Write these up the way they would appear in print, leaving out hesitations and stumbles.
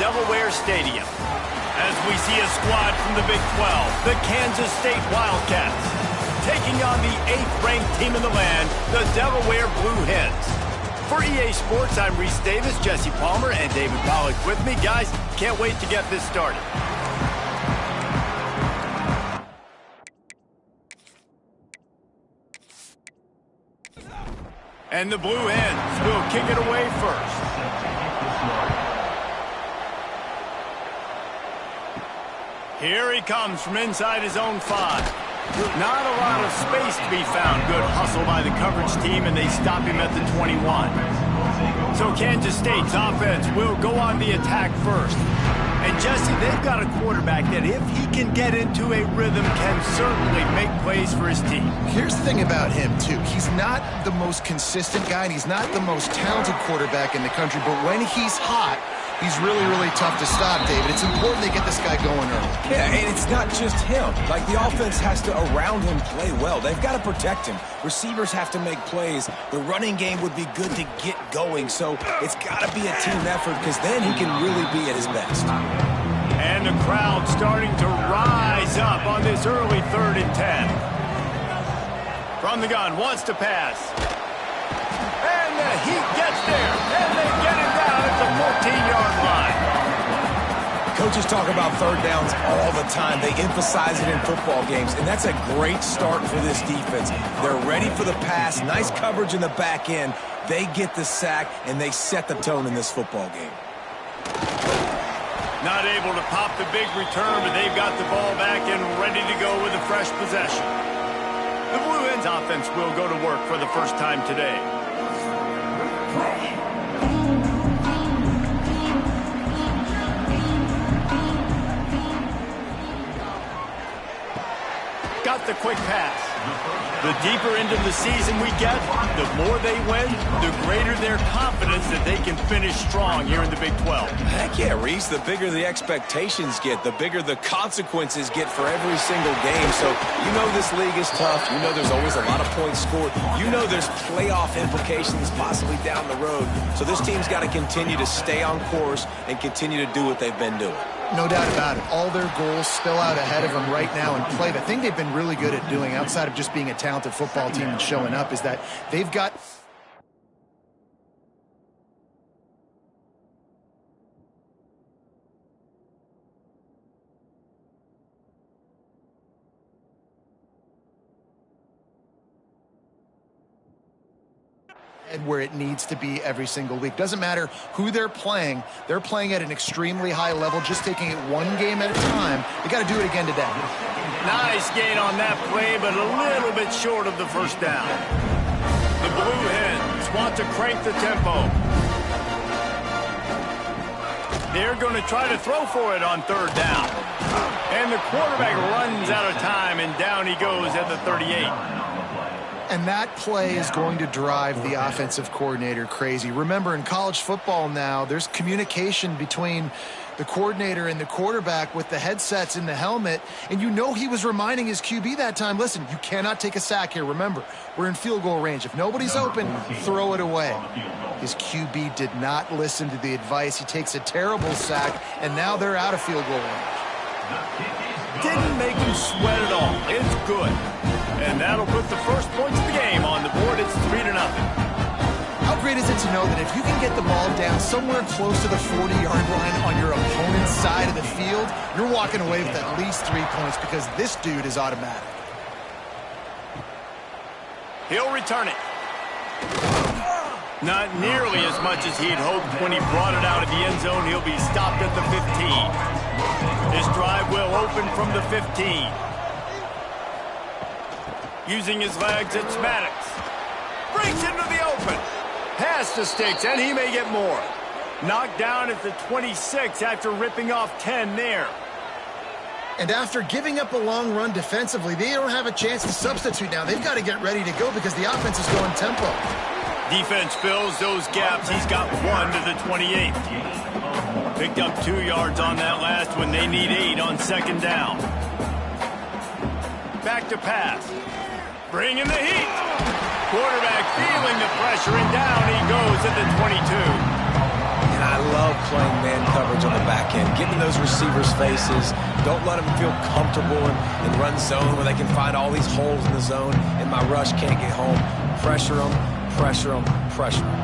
Delaware Stadium. As we see a squad from the Big 12, the Kansas State Wildcats, taking on the 8th-ranked team in the land, the Delaware Blue Hens. For EA Sports, I'm Reese Davis, Jesse Palmer, and David Pollack with me. Guys, can't wait to get this started. And the Blue Hens will kick it away first. Here he comes from inside his own 5. Not a lot of space to be found. Good hustle by the coverage team, and they stop him at the 21. So Kansas State's offense will go on the attack first. And Jesse, they've got a quarterback that if he can get into a rhythm can certainly make plays for his team. Here's the thing about him, too. He's not the most consistent guy, and he's not the most talented quarterback in the country, but when he's hot, he's really, really tough to stop, David. It's important they get this guy going early. Yeah, and it's not just him. Like, the offense has to, around him, play well. They've got to protect him. Receivers have to make plays. The running game would be good to get going, so it's got to be a team effort because then he can really be at his best. And the crowd starting to rise up on this early 3rd and 10. From the gun, wants to pass. And the Heat gets there, and they get him down at the 14-yard line. Coaches talk about 3rd downs all the time. They emphasize it in football games, and that's a great start for this defense. They're ready for the pass, nice coverage in the back end. They get the sack, and they set the tone in this football game. Not able to pop the big return, but they've got the ball back and ready to go with a fresh possession. The Blue Hens offense will go to work for the first time today. Got the quick pass. The deeper into the season we get, the more they win, the greater their confidence that they can finish strong here in the Big 12. Heck yeah, Reese. The bigger the expectations get, the bigger the consequences get for every single game. So you know this league is tough. You know there's always a lot of points scored. You know there's playoff implications possibly down the road. So this team's got to continue to stay on course and continue to do what they've been doing. No doubt about it. All their goals spill out ahead of them right now in play. The thing they've been really good at doing, outside of just being a talented football team and showing up, is that they've got... where it needs to be every single week. Doesn't matter who they're playing at an extremely high level, just taking it one game at a time. They got to do it again today. Nice gain on that play, but a little bit short of the first down. The Blue Hens want to crank the tempo. They're going to try to throw for it on 3rd down. And the quarterback runs out of time, and down he goes at the 38. And that play is going to drive the offensive coordinator crazy. Remember, in college football now, there's communication between the coordinator and the quarterback with the headsets in the helmet, and you know he was reminding his QB that time, listen, you cannot take a sack here. Remember, we're in field goal range. If nobody's open, throw it away. His QB did not listen to the advice. He takes a terrible sack, and now they're out of field goal range. Didn't make him sweat at all. It's good. And that'll put the first points of the game on the board. It's 3-0. How great is it to know that if you can get the ball down somewhere close to the 40-yard line on your opponent's side of the field, you're walking away with at least 3 points because this dude is automatic. He'll return it. Not nearly as much as he'd hoped when he brought it out of the end zone. He'll be stopped at the 15. His drive will open from the 15. Using his legs, it's Maddox. Breaks into the open. Pass to Sticks, and he may get more. Knocked down at the 26 after ripping off 10 there. And after giving up a long run defensively, they don't have a chance to substitute now. They've got to get ready to go because the offense is going tempo. Defense fills those gaps. He's got 1 to the 28. Picked up 2 yards on that last one. They need 8 on 2nd down. Back to pass. Bring in the heat. Quarterback feeling the pressure, and down he goes at the 22. And I love playing man coverage on the back end. Get in those receivers' faces. Don't let them feel comfortable in run zone where they can find all these holes in the zone and my rush can't get home. Pressure them, pressure them, pressure them.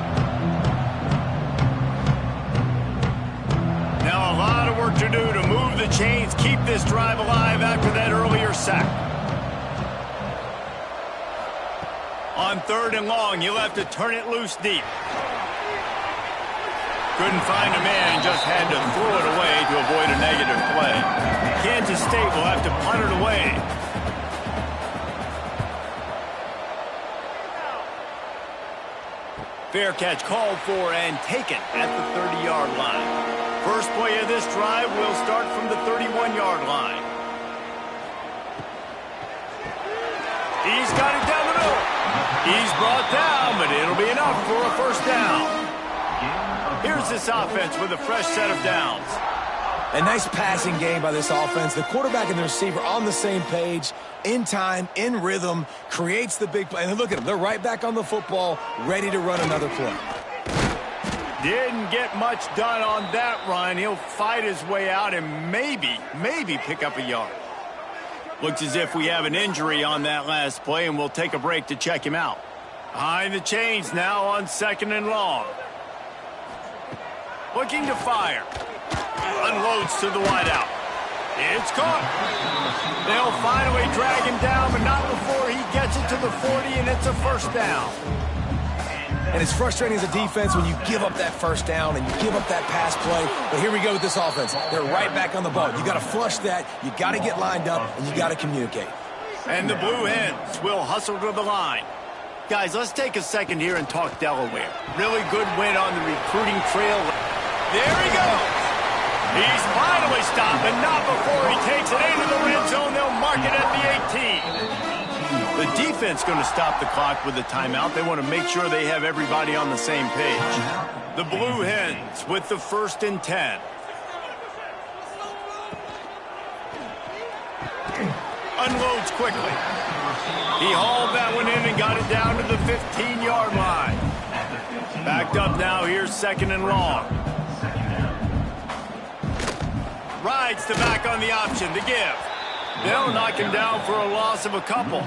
Now a lot of work to do to move the chains, keep this drive alive after that earlier sack. On 3rd and long, you'll have to turn it loose deep. Couldn't find a man, just had to throw it away to avoid a negative play. Kansas State will have to punt it away. Fair catch called for and taken at the 30-yard line. First play of this drive will start from the 31-yard line. He's got it down the middle. He's brought down, but it'll be enough for a first down. Here's this offense with a fresh set of downs. A nice passing game by this offense. The quarterback and the receiver on the same page, in time, in rhythm, creates the big play. And look at them. They're right back on the football, ready to run another play. Didn't get much done on that run. He'll fight his way out and maybe pick up a yard. Looks as if we have an injury on that last play, and we'll take a break to check him out. Behind the chains now on 2nd and long. Looking to fire. Unloads to the wideout. It's caught. They'll finally drag him down, but not before he gets it to the 40, and it's a first down. And it's frustrating as a defense when you give up that first down and you give up that pass play. But here we go with this offense. They're right back on the ball. You got to flush that. You got to get lined up, and you got to communicate. And the Blue Hens will hustle to the line. Guys, let's take a second here and talk Delaware. Really good win on the recruiting trail. There he goes. He's finally stopped, but not before he takes it into the red zone. They'll mark it at the 18. The defense going to stop the clock with a timeout. They want to make sure they have everybody on the same page. The Blue Hens with the 1st and 10. Unloads quickly. He hauled that one in and got it down to the 15-yard line. Backed up now. Here's 2nd and long. Rides the back on the option. The give. They'll knock him down for a loss of a couple.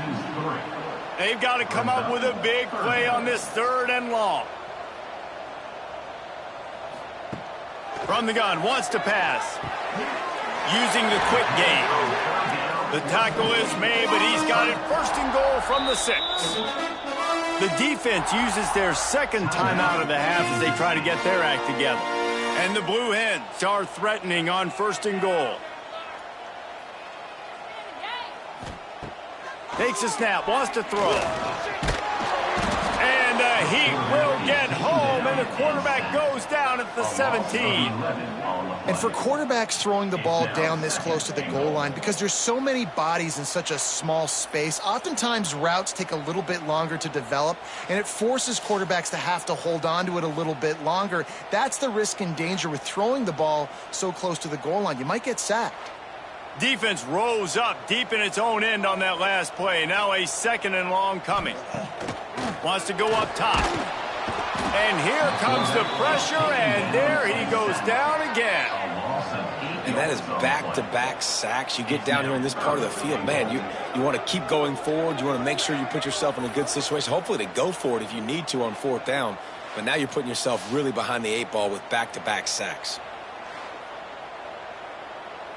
They've got to come up with a big play on this 3rd and long. From the gun, wants to pass. Using the quick game. The tackle is made, but he's got it 1st and goal from the 6. The defense uses their 2nd timeout of the half as they try to get their act together. And the Blue Hens are threatening on 1st and goal. Takes a snap, wants to throw. And he will get home, and the quarterback goes down at the 17. And for quarterbacks throwing the ball down this close to the goal line, because there's so many bodies in such a small space, oftentimes routes take a little bit longer to develop, and it forces quarterbacks to have to hold on to it a little bit longer. That's the risk and danger with throwing the ball so close to the goal line. You might get sacked. Defense rose up deep in its own end on that last play. Now a 2nd and long coming. Wants to go up top. And here comes the pressure, and there he goes down again. And that is back-to-back sacks. You get down here in this part of the field, man, you want to keep going forward. You want to make sure you put yourself in a good situation. Hopefully to go for it if you need to on 4th down. But now you're putting yourself really behind the 8 ball with back-to-back sacks.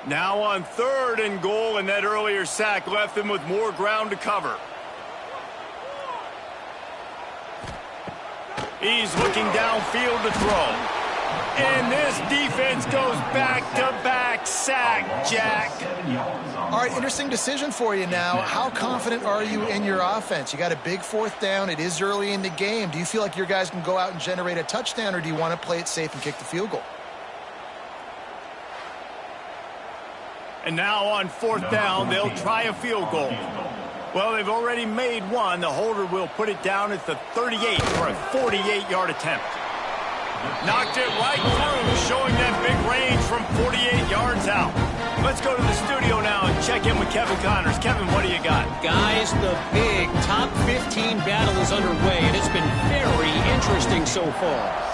Now on 3rd and goal, and that earlier sack left them with more ground to cover. He's looking downfield to throw. And this defense goes back-to-back sack, Jack. All right, interesting decision for you now. How confident are you in your offense? You got a big 4th down. It is early in the game. Do you feel like your guys can go out and generate a touchdown, or do you want to play it safe and kick the field goal? And now on 4th down, they'll try a field goal. Well, they've already made one. The holder will put it down at the 38 for a 48-yard attempt. Knocked it right through, showing that big range from 48 yards out. Let's go to the studio now and check in with Kevin Connors. Kevin, what do you got? Guys, the big top 15 battle is underway, and it's been very interesting so far.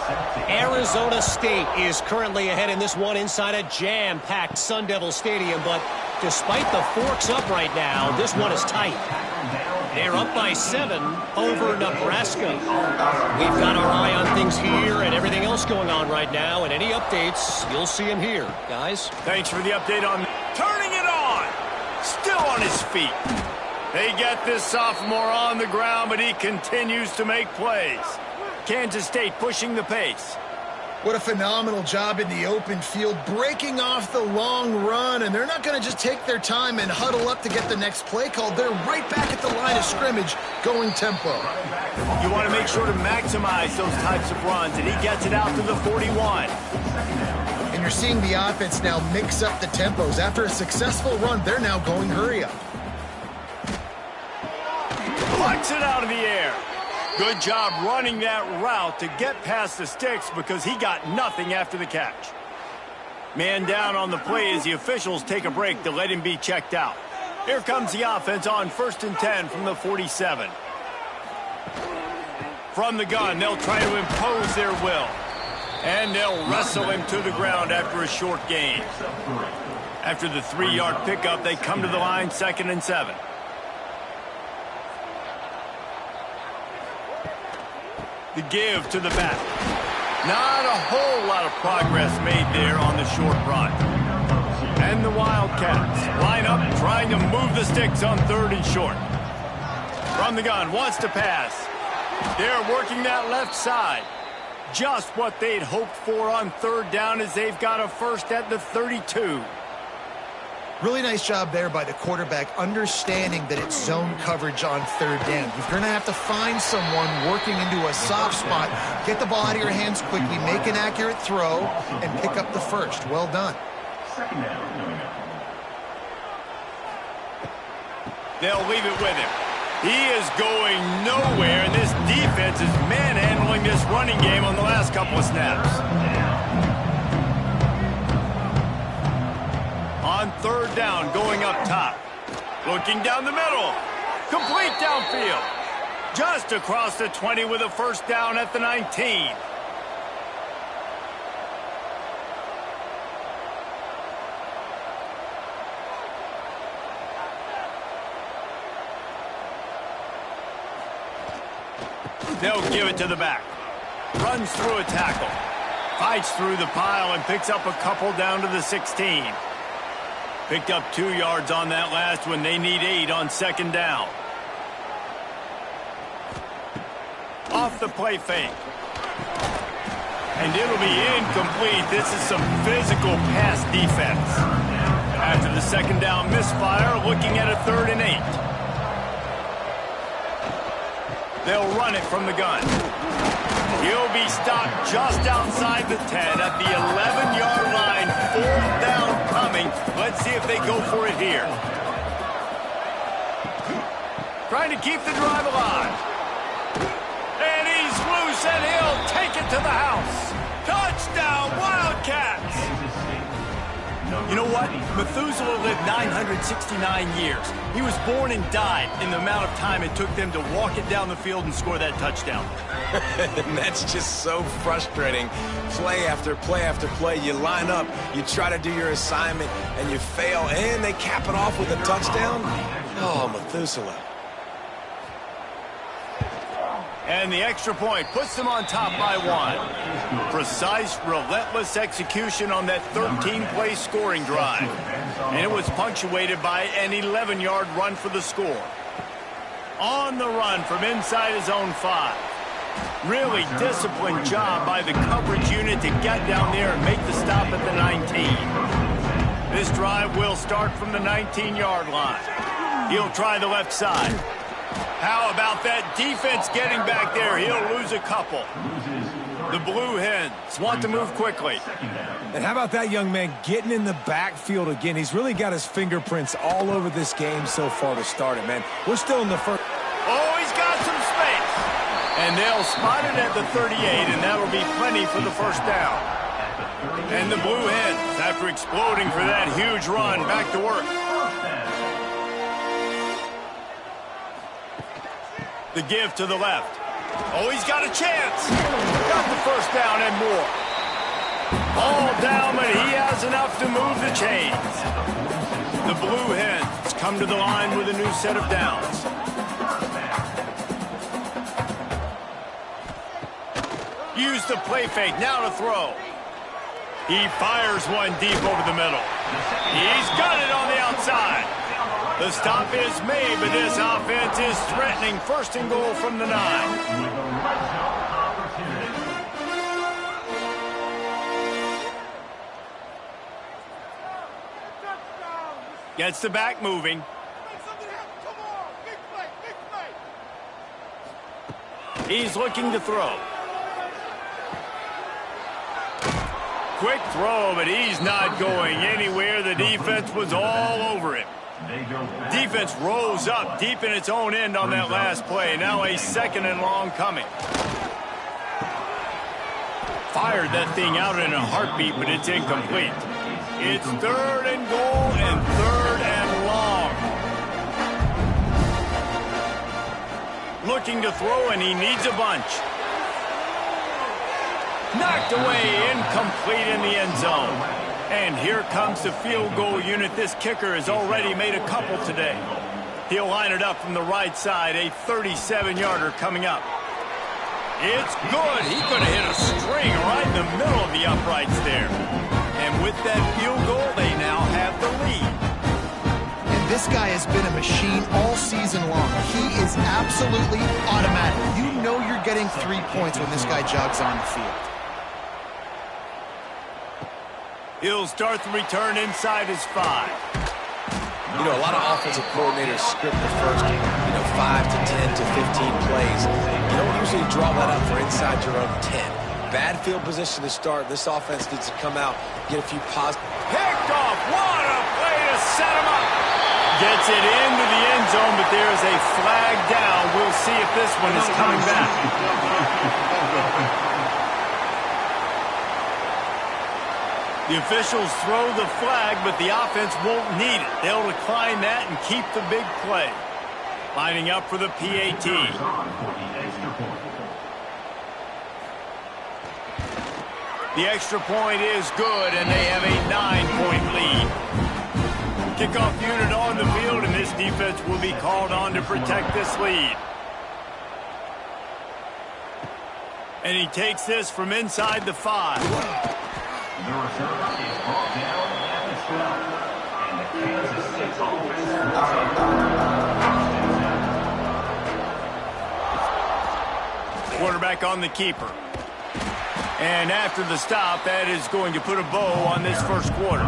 Arizona State is currently ahead in this one inside a jam-packed Sun Devil Stadium, but despite the forks up right now, this one is tight. They're up by 7 over Nebraska. We've got our eye on things here and everything else going on right now, and any updates, you'll see them here. Guys? Thanks for the update on turning it on. Still on his feet. They get this sophomore on the ground, but he continues to make plays. Kansas State pushing the pace. What a phenomenal job in the open field, breaking off the long run, and they're not going to just take their time and huddle up to get the next play called. They're right back at the line of scrimmage, going tempo. You want to make sure to maximize those types of runs, and he gets it out to the 41. And you're seeing the offense now mix up the tempos. After a successful run, they're now going hurry up. Plucks it out of the air. Good job running that route to get past the sticks because he got nothing after the catch. Man down on the play as the officials take a break to let him be checked out. Here comes the offense on 1st and 10 from the 47. From the gun, they'll try to impose their will. And they'll wrestle him to the ground after a short gain. After the 3-yard pickup, they come to the line 2nd and 7. The give to the back. Not a whole lot of progress made there on the short run. And the Wildcats line up trying to move the sticks on 3rd and short. From the gun, wants to pass. They're working that left side. Just what they'd hoped for on 3rd down as they've got a first at the 32. Really nice job there by the quarterback, understanding that it's zone coverage on 3rd down. You're going to have to find someone working into a soft spot, get the ball out of your hands quickly, make an accurate throw, and pick up the first. Well done. They'll leave it with him. He is going nowhere, and this defense is manhandling this running game on the last couple of snaps. On 3rd down, going up top. Looking down the middle. Complete downfield. Just across the 20 with a first down at the 19. They'll give it to the back. Runs through a tackle. Fights through the pile and picks up a couple down to the 16. Picked up 2 yards on that last one. They need 8 on 2nd down. Off the play fake. And it'll be incomplete. This is some physical pass defense. After the 2nd down misfire, looking at a 3rd and 8. They'll run it from the gun. He'll be stopped just outside the 10 at the 11-yard line. 4th down coming. Let's see if they go for it here. Trying to keep the drive alive. And he's loose, and he'll take it to the house. Touchdown, Wildcats! You know what? Methuselah lived 969 years. He was born and died in the amount of time it took them to walk it down the field and score that touchdown. And that's just so frustrating. Play after play after play. You line up, you try to do your assignment, and you fail, and they cap it off with a touchdown? Oh, Methuselah. And the extra point puts them on top by 1. Precise, relentless execution on that 13-play scoring drive. And it was punctuated by an 11-yard run for the score. On the run from inside his own 5. Really disciplined job by the coverage unit to get down there and make the stop at the 19. This drive will start from the 19-yard line. He'll try the left side. How about that defense getting back there? He'll lose a couple. The Blue Hens want to move quickly. And how about that young man getting in the backfield again? He's really got his fingerprints all over this game so far to start it, man. We're still in the first. Oh, he's got some space. And they'll spot it at the 38, and that'll be plenty for the first down. And the Blue Hens, after exploding for that huge run, back to work. The give to the left. Oh, he's got a chance. Got the first down and more. All down, but he has enough to move the chains. The Blue Hens come to the line with a new set of downs. Use the play fake, now to throw. He fires one deep over the middle. He's got it on the outside. The stop is made, but this offense is threatening first and goal from the 9. Gets the back moving. He's looking to throw. Quick throw, but he's not going anywhere. The defense was all over him. Defense rose up deep in its own end on that last play. Now a second and long coming. Fired that thing out in a heartbeat, but it's incomplete. It's third and goal and third and long. Looking to throw, and he needs a bunch. Knocked away, incomplete in the end zone. And here comes the field goal unit. This kicker has already made a couple today. He'll line it up from the right side, a 37-yarder coming up. It's good. He could have hit a string right in the middle of the uprights there. And with that field goal, they now have the lead. And this guy has been a machine all season long. He is absolutely automatic. You know you're getting 3 points when this guy jogs on the field. He'll start the return inside his 5. You know, a lot of offensive coordinators script the first, 5 to 10 to 15 plays. You don't usually draw that up for inside your own 10. Bad field position to start. This offense needs to come out, get a few positive. Picked off. What a play to set him up. Gets it into the end zone, but there's a flag down. We'll see if this one is coming back. The officials throw the flag, but the offense won't need it. They'll decline that and keep the big play. Lining up for the PAT. The extra point is good, and they have a 9-point lead. Kickoff unit on the field, and this defense will be called on to protect this lead. And he takes this from inside the 5. The return is brought down at the 12, and the Kansas City offense will take Quarterback on the keeper. And after the stop, that is going to put a bow on this first quarter.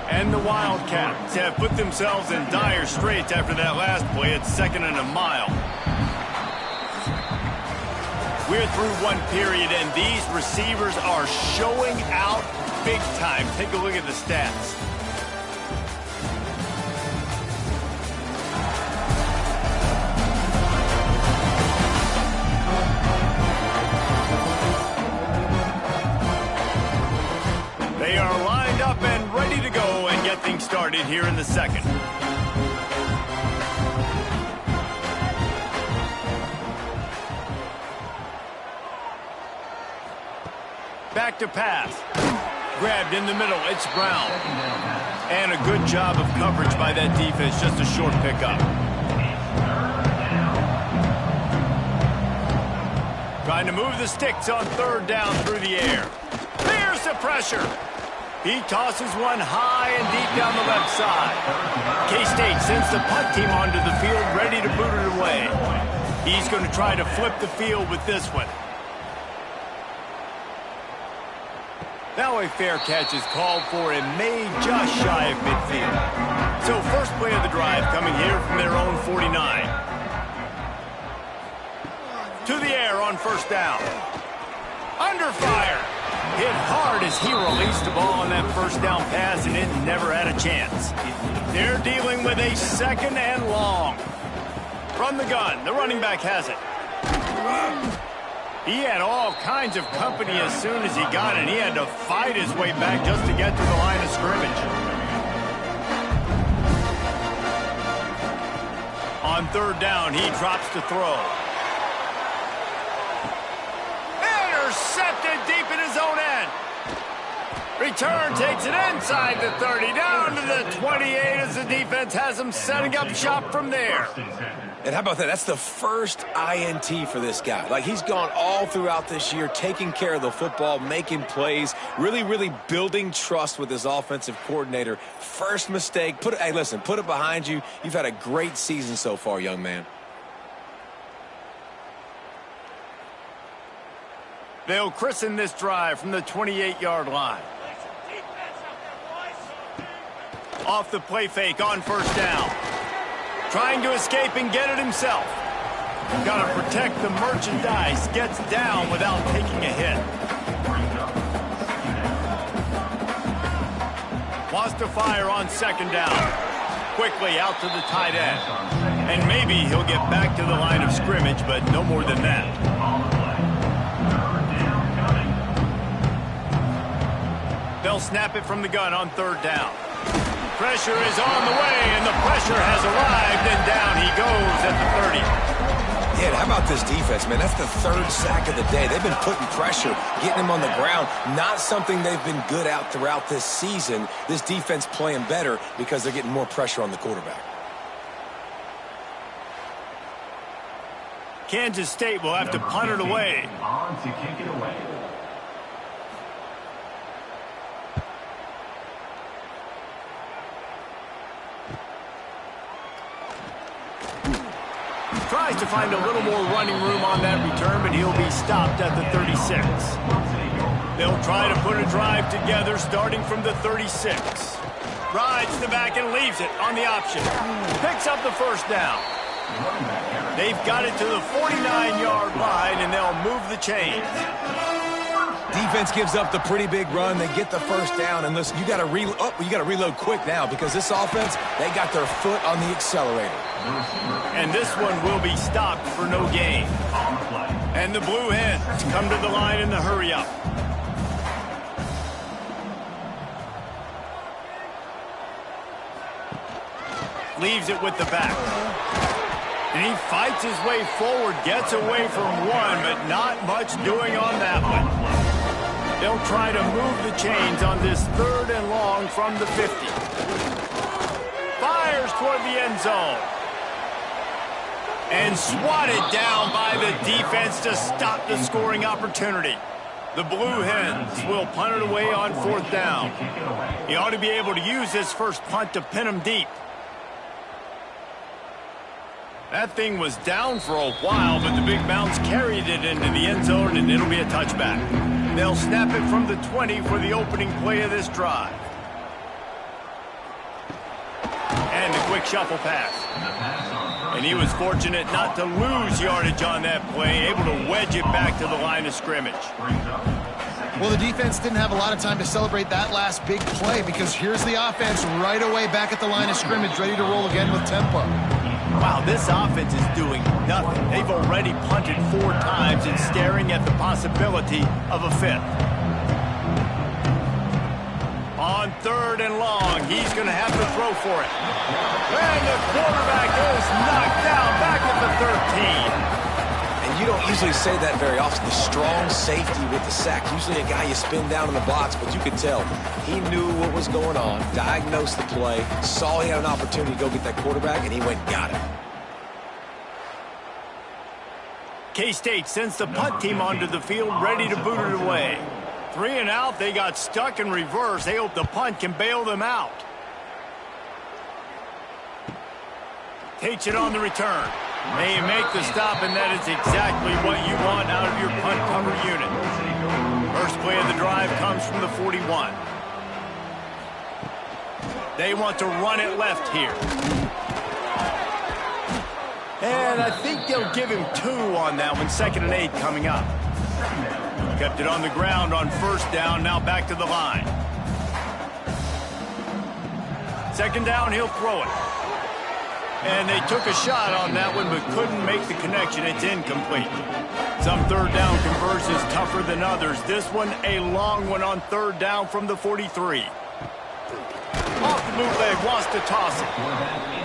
And the Wildcats have put themselves in dire straits after that last play. It's 2nd and a mile. We're through one period, and these receivers are showing out big time. Take a look at the stats. They are lined up and ready to go and get things started here in the second. Back to pass. Grabbed in the middle. It's Brown. And a good job of coverage by that defense. Just a short pickup. Trying to move the sticks on 3rd down through the air. There's the pressure. He tosses one high and deep down the left side. K-State sends the punt team onto the field, ready to boot it away. He's going to try to flip the field with this one. Now a fair catch is called for and made just shy of midfield. So first play of the drive coming here from their own 49. To the air on 1st down. Under fire. Hit hard as he released the ball on that 1st down pass, and it never had a chance. They're dealing with a 2nd and long. From the gun, the running back has it. He had all kinds of company as soon as he got it. He had to fight his way back just to get to the line of scrimmage. On third down, he drops to throw. Intercepted deep in his own end. Return takes it inside the 30, down to the 28 as the defense has him setting up shop from there. And how about that? That's the first INT for this guy. Like, he's gone all throughout this year, taking care of the football, making plays, really building trust with his offensive coordinator. First mistake. Hey, listen, put it behind you. You've had a great season so far, young man. They'll christen this drive from the 28-yard line. Off the play fake on first down. Trying to escape and get it himself. Got to protect the merchandise. Gets down without taking a hit. Wants to fire on second down. Quickly out to the tight end. And maybe he'll get back to the line of scrimmage, but no more than that. They'll snap it from the gun on third down. Pressure is on the way, and the pressure has arrived, and down he goes at the 30. Yeah, how about this defense, man? That's the third sack of the day. They've been putting pressure, getting him on the ground. Not something they've been good at throughout this season. This defense playing better because they're getting more pressure on the quarterback. Kansas State will have to punt it away. On to kick it away. Tries to find a little more running room on that return, but he'll be stopped at the 36. They'll try to put a drive together starting from the 36. Rides the back and leaves it on the option. Picks up the first down. They've got it to the 49-yard line, and they'll move the chains. Defense gives up the pretty big run. They get the first down, and listen, you got to reload quick now because this offense, they got their foot on the accelerator. And this one will be stopped for no gain. And the Blue Hens come to the line in the hurry-up. Leaves it with the back. And he fights his way forward, gets away from one, but not much doing on that one. They'll try to move the chains on this third and long from the 50. Fires toward the end zone. And swatted down by the defense to stop the scoring opportunity. The Blue Hens will punt it away on fourth down. He ought to be able to use this first punt to pin him deep. That thing was down for a while, but the big bounce carried it into the end zone, and it'll be a touchback. They'll snap it from the 20 for the opening play of this drive. And a quick shuffle pass. And he was fortunate not to lose yardage on that play, able to wedge it back to the line of scrimmage. Well, the defense didn't have a lot of time to celebrate that last big play because here's the offense right away back at the line of scrimmage, ready to roll again with tempo. Wow, this offense is doing nothing. They've already punted 4 times and staring at the possibility of a 5th. On third and long, he's going to have to throw for it. And the quarterback is knocked down back at the 13. And you don't usually say that very often, the strong safety with the sack. Usually a guy you spin down in the box, but you could tell he knew what was going on, diagnosed the play, saw he had an opportunity to go get that quarterback, and he went and got it. K-State sends the punt team onto the field, ready to boot it away. 3 and out, they got stuck in reverse. They hope the punt can bail them out. Takes it on the return. They make the stop, and that is exactly what you want out of your punt cover unit. First play of the drive comes from the 41. They want to run it left here. And I think they'll give him 2 on that one. 2nd and 8 coming up. Kept it on the ground on first down, now back to the line. 2nd down, he'll throw it. And they took a shot on that one, but couldn't make the connection. It's incomplete. Some third down conversions tougher than others. This one a long one on third down from the 43. Off the bootleg, wants to toss it.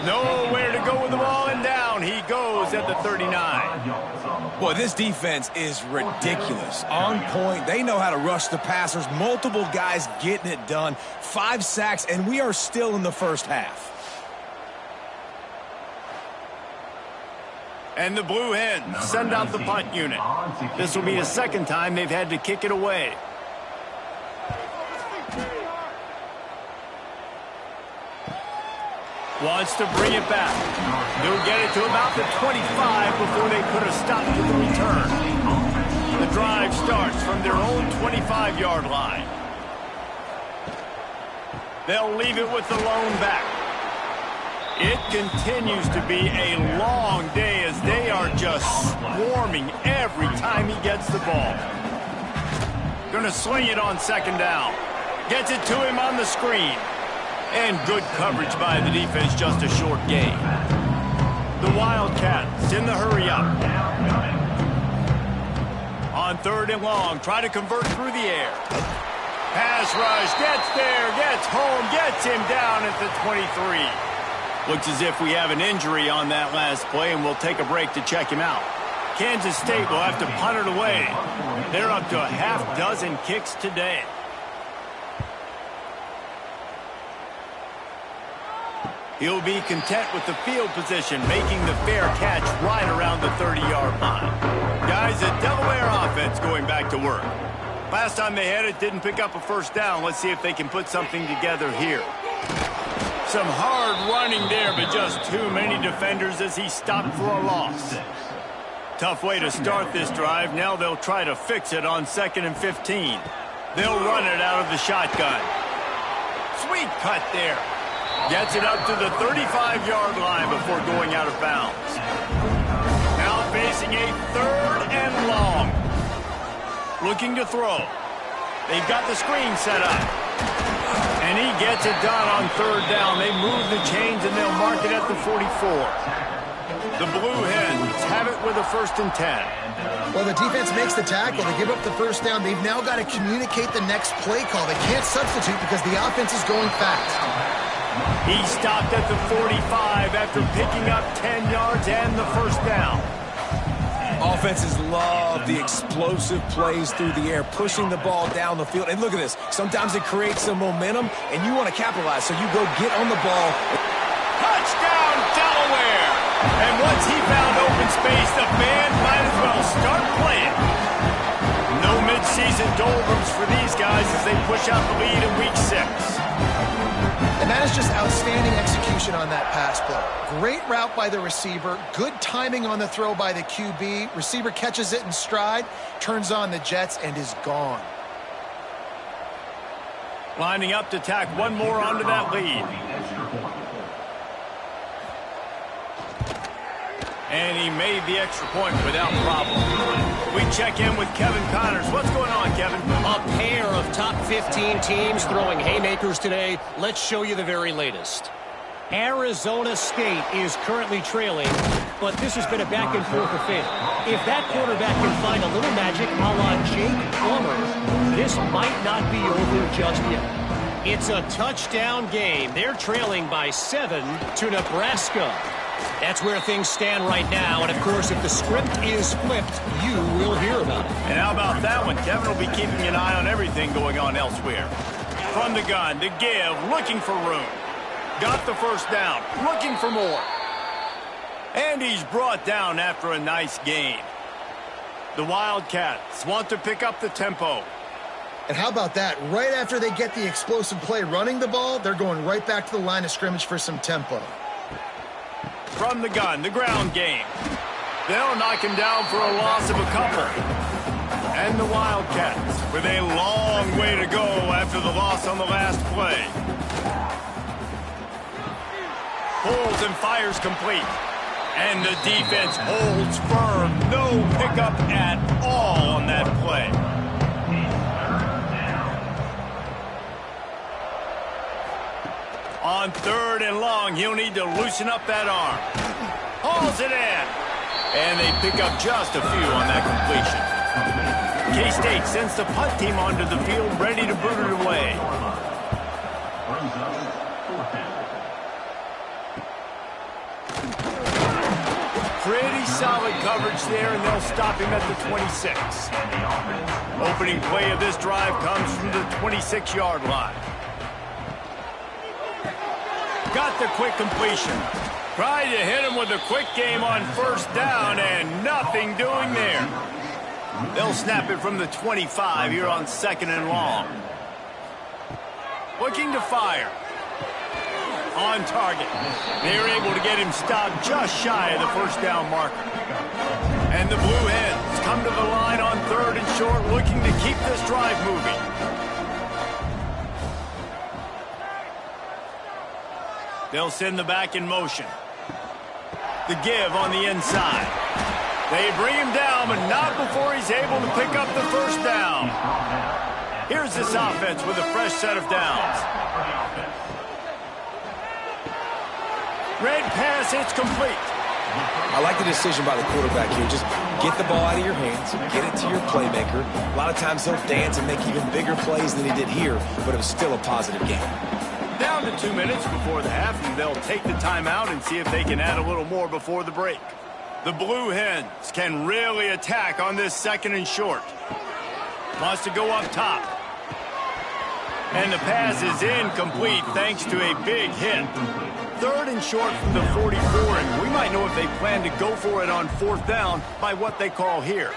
Nowhere to go with the ball, and down he goes at the 39. Boy, this defense is ridiculous. On point. They know how to rush the passers. Multiple guys getting it done. 5 sacks, and we are still in the first half. And the Blue Hens send out the punt unit. This will be the second time they've had to kick it away. Wants to bring it back. They'll get it to about the 25 before they put a stop to the return. The drive starts from their own 25-yard line. They'll leave it with the lone back. It continues to be a long day as they are just swarming every time he gets the ball. Going to swing it on second down. Gets it to him on the screen. And good coverage by the defense, just a short gain. The Wildcats in the hurry-up. On third and long, try to convert through the air. Pass rush, gets there, gets home, gets him down at the 23. Looks as if we have an injury on that last play, and we'll take a break to check him out. Kansas State will have to punt it away. They're up to a half dozen kicks today. He'll be content with the field position, making the fair catch right around the 30-yard line. Guys, the Delaware offense going back to work. Last time they had it, didn't pick up a first down. Let's see if they can put something together here. Some hard running there, but just too many defenders as he stopped for a loss. Tough way to start this drive. Now they'll try to fix it on 2nd and 15. They'll run it out of the shotgun. Sweet cut there. Gets it up to the 35-yard line before going out of bounds. Now facing a third and long. Looking to throw. They've got the screen set up. And he gets it done on third down. They move the chains and they'll mark it at the 44. The Blue Hens have it with a 1st and 10. Well, the defense makes the tackle. They give up the first down. They've now got to communicate the next play call. They can't substitute because the offense is going fast. He stopped at the 45 after picking up 10 yards and the first down. Offenses love the explosive plays through the air, pushing the ball down the field. And look at this. Sometimes it creates some momentum, and you want to capitalize, so you go get on the ball. Touchdown, Delaware! And once he found open space, the band might as well start playing. No midseason doldrums for these guys as they push out the lead in Week 6. And that is just outstanding execution on that pass play. Great route by the receiver. Good timing on the throw by the QB. Receiver catches it in stride, turns on the jets, and is gone. Lining up to tack one more onto that lead. And he made the extra point without problem. We check in with Kevin Connors. What's going on, Kevin? A pair of top 15 teams throwing haymakers today. Let's show you the very latest. Arizona State is currently trailing, but this has been a back-and-forth affair. If that quarterback can find a little magic a la Jake Plummer, this might not be over just yet. It's a touchdown game. They're trailing by 7 to Nebraska. That's where things stand right now, and of course, if the script is flipped, you will hear about it. And how about that one? Kevin will be keeping an eye on everything going on elsewhere. From the gun, to give, looking for room. Got the first down, looking for more. And he's brought down after a nice gain. The Wildcats want to pick up the tempo. And how about that? Right after they get the explosive play running the ball, they're going right back to the line of scrimmage for some tempo. From the gun, the ground game. They'll knock him down for a loss of a couple. And the Wildcats with a long way to go after the loss on the last play. Pulls and fires complete. And the defense holds firm. No pickup at all on that play. On third and long, he'll need to loosen up that arm. Hauls it in. And they pick up just a few on that completion. K-State sends the punt team onto the field, ready to boot it away. Pretty solid coverage there, and they'll stop him at the 26. Opening play of this drive comes from the 26-yard line. Got the quick completion. Tried to hit him with a quick game on first down, and nothing doing there. They'll snap it from the 25 here on 2nd and long. Looking to fire. On target. They're able to get him stopped just shy of the first down marker. And the Blue Hens come to the line on 3rd and short, looking to keep this drive moving. They'll send the back in motion. The give on the inside. They bring him down, but not before he's able to pick up the first down. Here's this offense with a fresh set of downs. Red pass, it's complete. I like the decision by the quarterback here. Just get the ball out of your hands, get it to your playmaker. A lot of times he'll dance and make even bigger plays than he did here, but it was still a positive game. Down to 2 minutes before the half, and they'll take the timeout and see if they can add a little more before the break. The Blue Hens can really attack on this 2nd and short. Wants to go up top. And the pass is incomplete thanks to a big hit. 3rd and short from the 44, and we might know if they plan to go for it on 4th down by what they call here.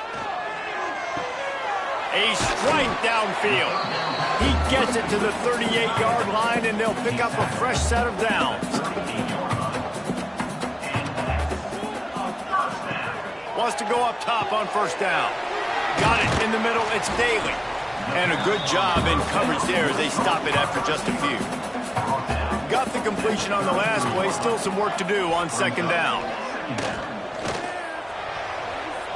A strike downfield. He gets it to the 38-yard line, and they'll pick up a fresh set of downs. Wants to go up top on 1st down. Got it in the middle. It's Daly. And a good job in coverage there as they stop it after just a few. Got the completion on the last play. Still some work to do on 2nd down.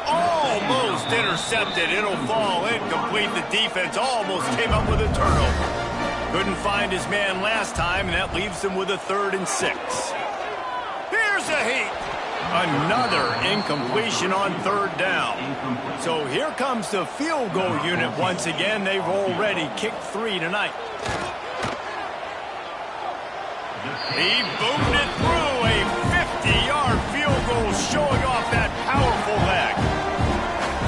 Almost intercepted. It'll fall incomplete. The defense almost came up with a turnover. Couldn't find his man last time, and that leaves them with a 3rd and 6. Here's a heat. Another incompletion on 3rd down. So here comes the field goal unit once again. They've already kicked 3 tonight. He boomed it through. A 50-yard field goal showing off that powerful leg.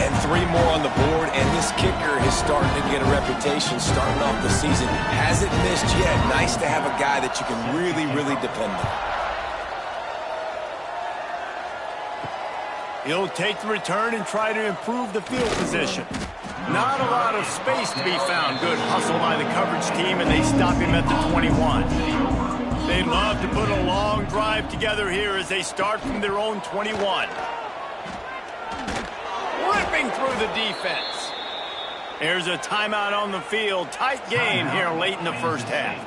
And 3 more on the board, and this kicker is starting to get a reputation starting off the season. Hasn't missed yet. Nice to have a guy that you can really, really depend on. He'll take the return and try to improve the field position. Not a lot of space to be found. Good hustle by the coverage team, and they stop him at the 21. They'd love to put a long drive together here as they start from their own 21. Ripping through the defense. There's a timeout on the field. Tight game here late in the first half.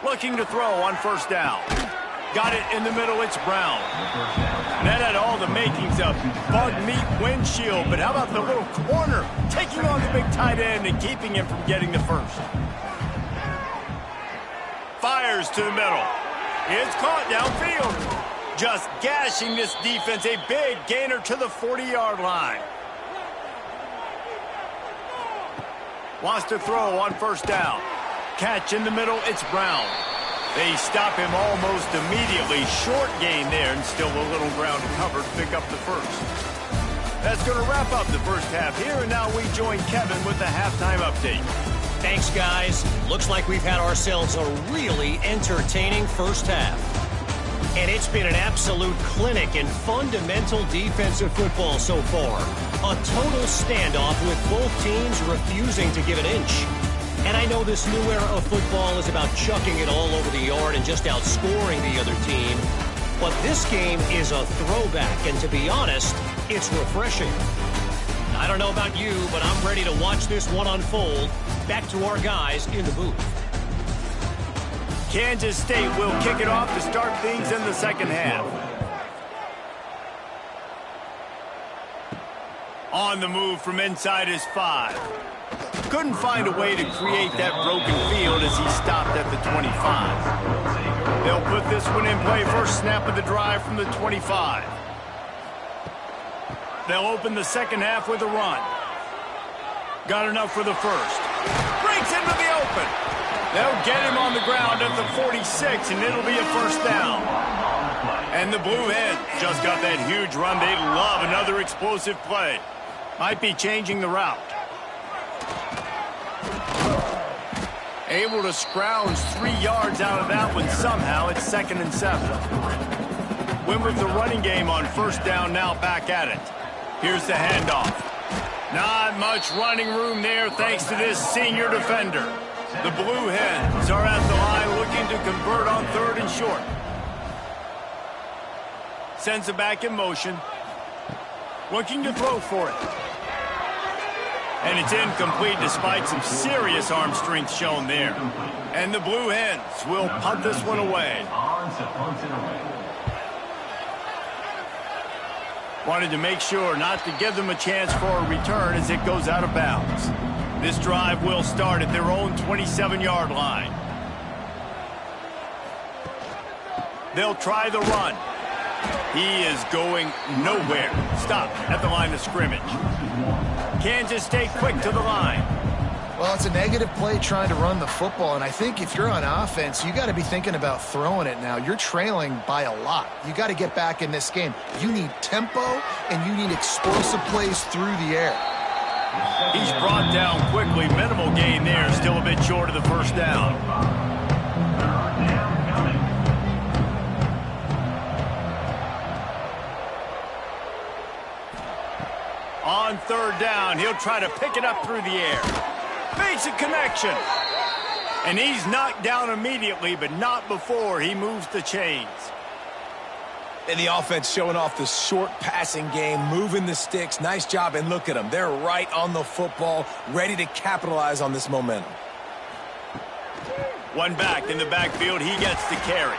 Looking to throw on 1st down. Got it in the middle, it's Brown. That had all the makings of bug meat windshield, but how about the little corner taking on the big tight end and keeping him from getting the first? Fires to the middle. It's caught downfield. Just gashing this defense, a big gainer to the 40-yard line. Wants to throw on 1st down. Catch in the middle, it's Brown. They stop him almost immediately. Short gain there, and still a little ground covered to pick up the first. That's going to wrap up the first half here, and now we join Kevin with the halftime update. Thanks, guys. Looks like we've had ourselves a really entertaining first half. And it's been an absolute clinic in fundamental defensive football so far. A total standoff with both teams refusing to give an inch. And I know this new era of football is about chucking it all over the yard and just outscoring the other team. But this game is a throwback, and to be honest, it's refreshing. I don't know about you, but I'm ready to watch this one unfold. Back to our guys in the booth. Kansas State will kick it off to start things in the second half. On the move from inside his 5. Couldn't find a way to create that broken field as he stopped at the 25. They'll put this one in play first snap of the drive from the 25. They'll open the second half with a run. Got enough for the first. Breaks into the open. They'll get him on the ground at the 46, and it'll be a first down. And the Blue Hens just got that huge run. They love another explosive play. Might be changing the route. Able to scrounge 3 yards out of that one somehow. It's 2nd and 7. Went with the running game on first down, now back at it. Here's the handoff. Not much running room there thanks to this senior defender. The Blue Hens are at the line looking to convert on 3rd and short. Sends it back in motion. Looking to throw for it. And it's incomplete despite some serious arm strength shown there. And the Blue Hens will punt this one away. Wanted to make sure not to give them a chance for a return as it goes out of bounds. This drive will start at their own 27-yard line. They'll try the run. He is going nowhere. Stop at the line of scrimmage. Kansas State quick to the line. Well, it's a negative play trying to run the football, and I think if you're on offense, you got to be thinking about throwing it now. You're trailing by a lot. You got to get back in this game. You need tempo, and you need explosive plays through the air. He's brought down quickly. Minimal gain there. Still a bit short of the first down. On 3rd down, he'll try to pick it up through the air. Makes a connection. And he's knocked down immediately, but not before he moves the chains. And the offense showing off the short passing game, moving the sticks. Nice job, and look at them. They're right on the football, ready to capitalize on this momentum. One back in the backfield, he gets the carry.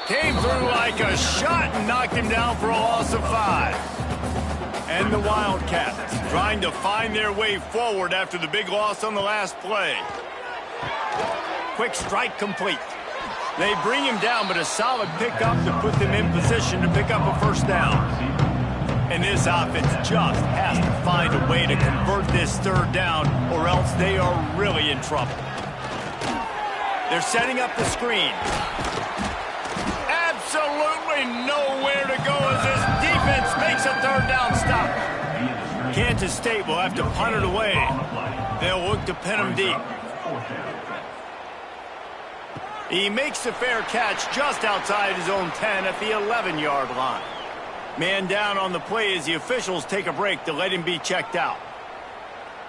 Came through like a shot and knocked him down for a loss of 5. And the Wildcats trying to find their way forward after the big loss on the last play. Quick strike complete. They bring him down, but a solid pickup to put them in position to pick up a first down. And this offense just has to find a way to convert this 3rd down, or else they are really in trouble. They're setting up the screen. Absolutely nowhere to go as this defense makes a 3rd down stop. Kansas State will have to punt it away. They'll look to pin him deep. He makes the fair catch just outside his own 10 at the 11-yard line. Man down on the play as the officials take a break to let him be checked out.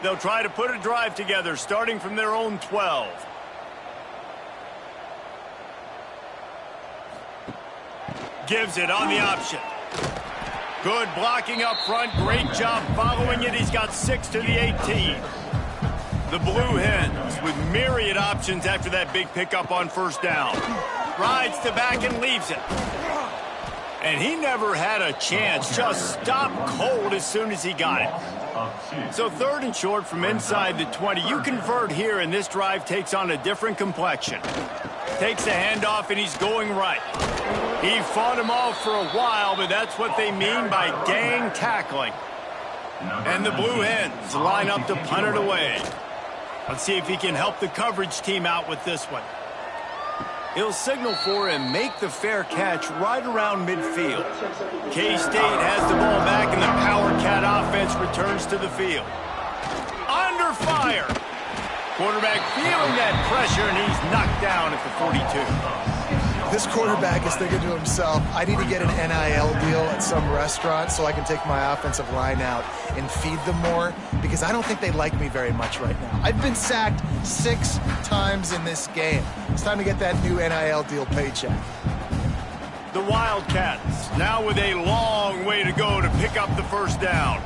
They'll try to put a drive together starting from their own 12. Gives it on the option. Good blocking up front. Great job following it. He's got 6 to the 18. The Blue Hens with myriad options after that big pickup on first down. Rides to back and leaves it. And he never had a chance. Just stopped cold as soon as he got it. So 3rd and short from inside the 20. You convert here, and this drive takes on a different complexion. Takes the handoff, and he's going right. He fought him off for a while, but that's what they mean by gang tackling. And the Blue Hens line up to punt it away. Let's see if he can help the coverage team out with this one. He'll signal for and make the fair catch right around midfield. K-State has the ball back, and the Power Cat offense returns to the field. Under fire. Quarterback feeling that pressure, and he's knocked down at the 42. This quarterback is thinking to himself, I need to get an NIL deal at some restaurant so I can take my offensive line out and feed them more, because I don't think they like me very much right now. I've been sacked 6 times in this game. It's time to get that new NIL deal paycheck. The Wildcats now with a long way to go to pick up the first down.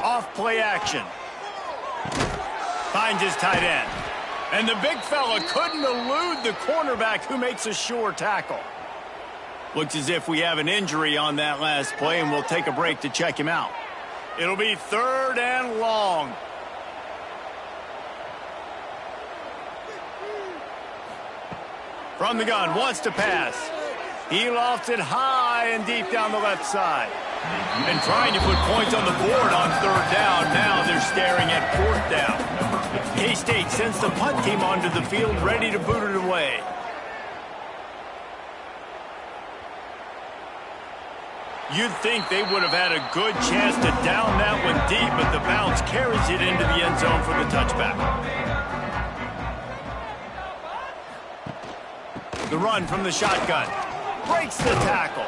Off play action. Finds his tight end. And the big fella couldn't elude the cornerback who makes a sure tackle. Looks as if we have an injury on that last play, and we'll take a break to check him out. It'll be 3rd and long. From the gun, wants to pass. He lofts it high and deep down the left side. And trying to put points on the board on third down. Now they're staring at fourth down. K-State sends the punt team onto the field, ready to boot it away. You'd think they would have had a good chance to down that one deep, but the bounce carries it into the end zone for the touchback. The run from the shotgun. Breaks the tackle.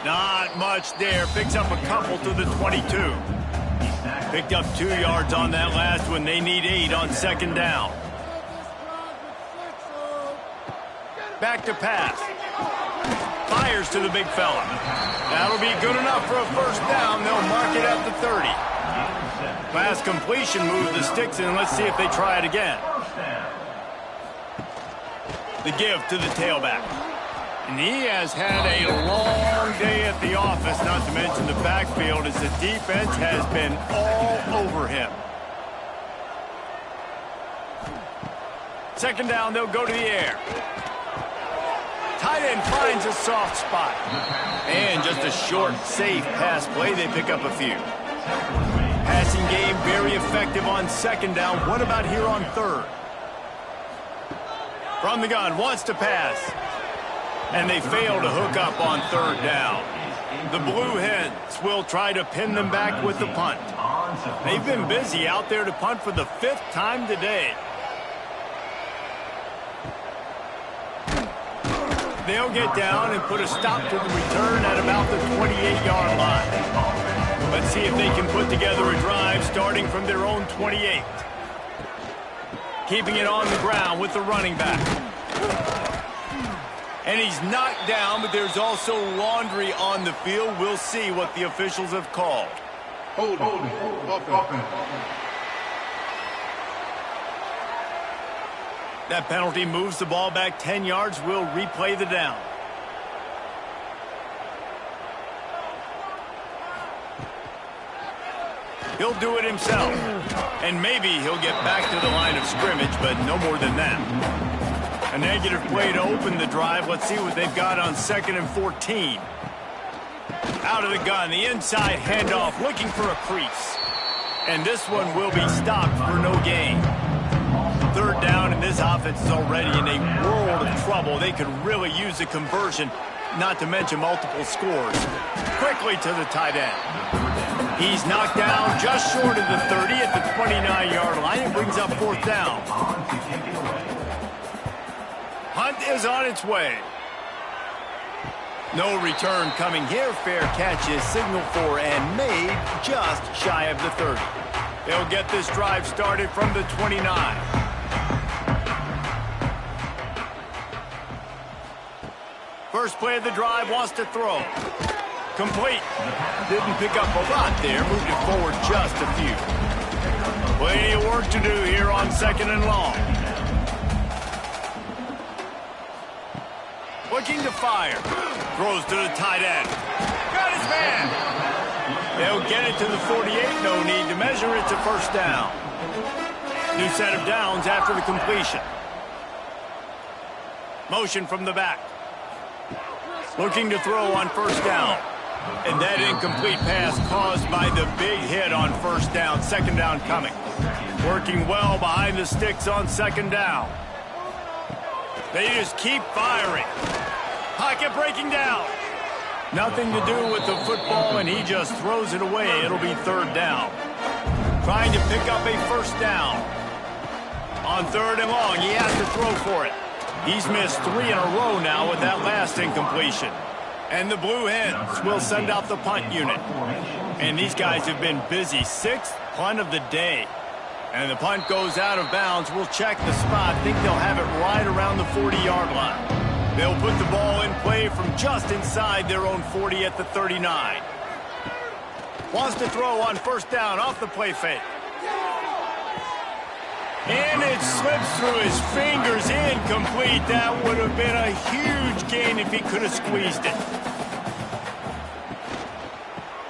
Not much there. Picks up a couple to the 22. Picked up 2 yards on that last one. They need 8 on second down. Back to pass. Fires to the big fella. That'll be good enough for a first down. They'll mark it at the 30. Pass completion, move the sticks in. Let's see if they try it again. The give to the tailback. And he has had a long day at the office, not to mention the backfield, as the defense has been all over him. Second down, they'll go to the air. Tight end finds a soft spot. And just a short, safe pass play. They pick up a few. Passing game very effective on second down. What about here on third? From the gun, wants to pass. And they fail to hook up on third down. The Blue Hens will try to pin them back with the punt. They've been busy out there to punt for the 5th time today. They'll get down and put a stop to the return at about the 28-yard line. Let's see if they can put together a drive starting from their own 28. Keeping it on the ground with the running back. And he's knocked down, but there's also laundry on the field. We'll see what the officials have called. Hold it. That penalty moves the ball back 10 yards. We'll replay the down. He'll do it himself. And maybe he'll get back to the line of scrimmage, but no more than that. A negative play to open the drive. Let's see what they've got on 2nd and 14. Out of the gun, the inside handoff, looking for a crease. And this one will be stopped for no gain. Third down, and this offense is already in a world of trouble. They could really use a conversion, not to mention multiple scores. Quickly to the tight end. He's knocked down just short of the 30 at the 29-yard line. It brings up 4th down. Hunt is on its way. No return coming here. Fair catch is signaled for and made just shy of the 30. They'll get this drive started from the 29. First play of the drive, wants to throw. Complete. Didn't pick up a lot there. Moved it forward just a few. Plenty of work to do here on 2nd and long. Looking to fire. Throws to the tight end. Got his man. They'll get it to the 48. No need to measure. It's a first down. New set of downs after the completion. Motion from the back. Looking to throw on first down. And that incomplete pass caused by the big hit on first down. Second down coming. Working well behind the sticks on second down. They just keep firing. Pocket breaking down. Nothing to do with the football, and he just throws it away. It'll be third down. Trying to pick up a first down. On 3rd and long, he has to throw for it. He's missed 3 in a row now with that last incompletion. And the Blue Hens will send out the punt unit. And these guys have been busy. 6th punt of the day. And the punt goes out of bounds. We'll check the spot. Think they'll have it right around the 40-yard line. They'll put the ball in play from just inside their own 40 at the 39. Wants to throw on first down off the play fake. And it slips through his fingers, incomplete. That would have been a huge gain if he could have squeezed it.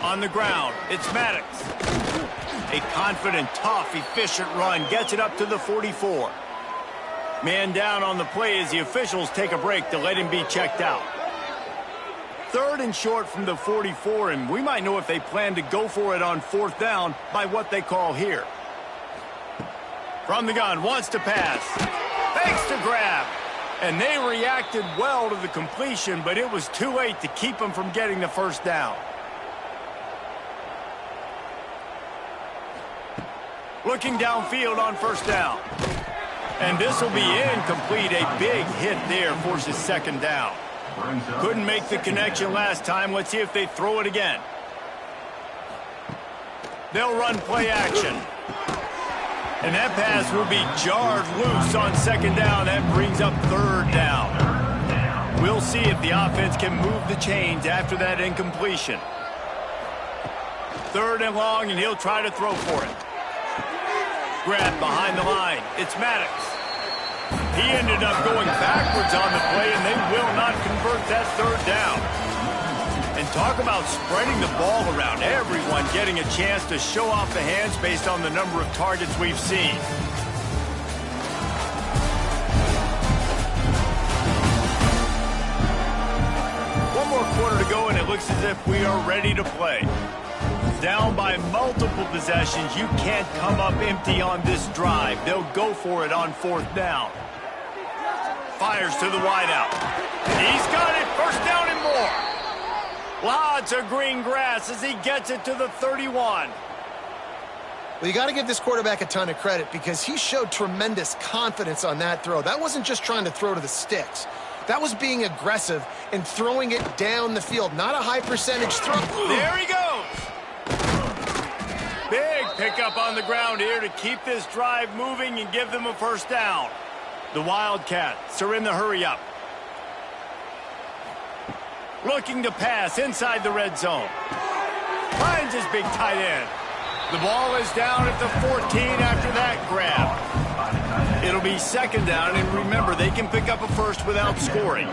On the ground, it's Maddox. A confident, tough, efficient run. Gets it up to the 44. Man down on the play as the officials take a break to let him be checked out. 3rd and short from the 44, and we might know if they plan to go for it on 4th down by what they call here. From the gun, wants to pass. Fakes to grab. And they reacted well to the completion, but it was too late to keep them from getting the 1st down. Looking downfield on 1st down. And this will be incomplete. A big hit there forces 2nd down. Couldn't make the connection last time. Let's see if they throw it again. They'll run play action. And that pass will be jarred loose on 2nd down. That brings up 3rd down. We'll see if the offense can move the chains after that incompletion. 3rd and long, and he'll try to throw for it. Grab behind the line. It's Maddox. He ended up going backwards on the play, and they will not convert that 3rd down. And talk about spreading the ball around. Everyone getting a chance to show off the hands based on the number of targets we've seen. One more quarter to go, and it looks as if we are ready to play. Down by multiple possessions, you can't come up empty on this drive. They'll go for it on 4th down. Fires to the wideout. He's got it. 1st down and more. Lots of green grass as he gets it to the 31. Well, you got to give this quarterback a ton of credit because he showed tremendous confidence on that throw. That wasn't just trying to throw to the sticks. That was being aggressive and throwing it down the field, not a high percentage throw. There he goes. Big pickup on the ground here to keep this drive moving and give them a 1st down. The Wildcats are in the hurry-up. Looking to pass inside the red zone. Finds his big tight end. The ball is down at the 14 after that grab. It'll be 2nd down, and remember, they can pick up a 1st without scoring.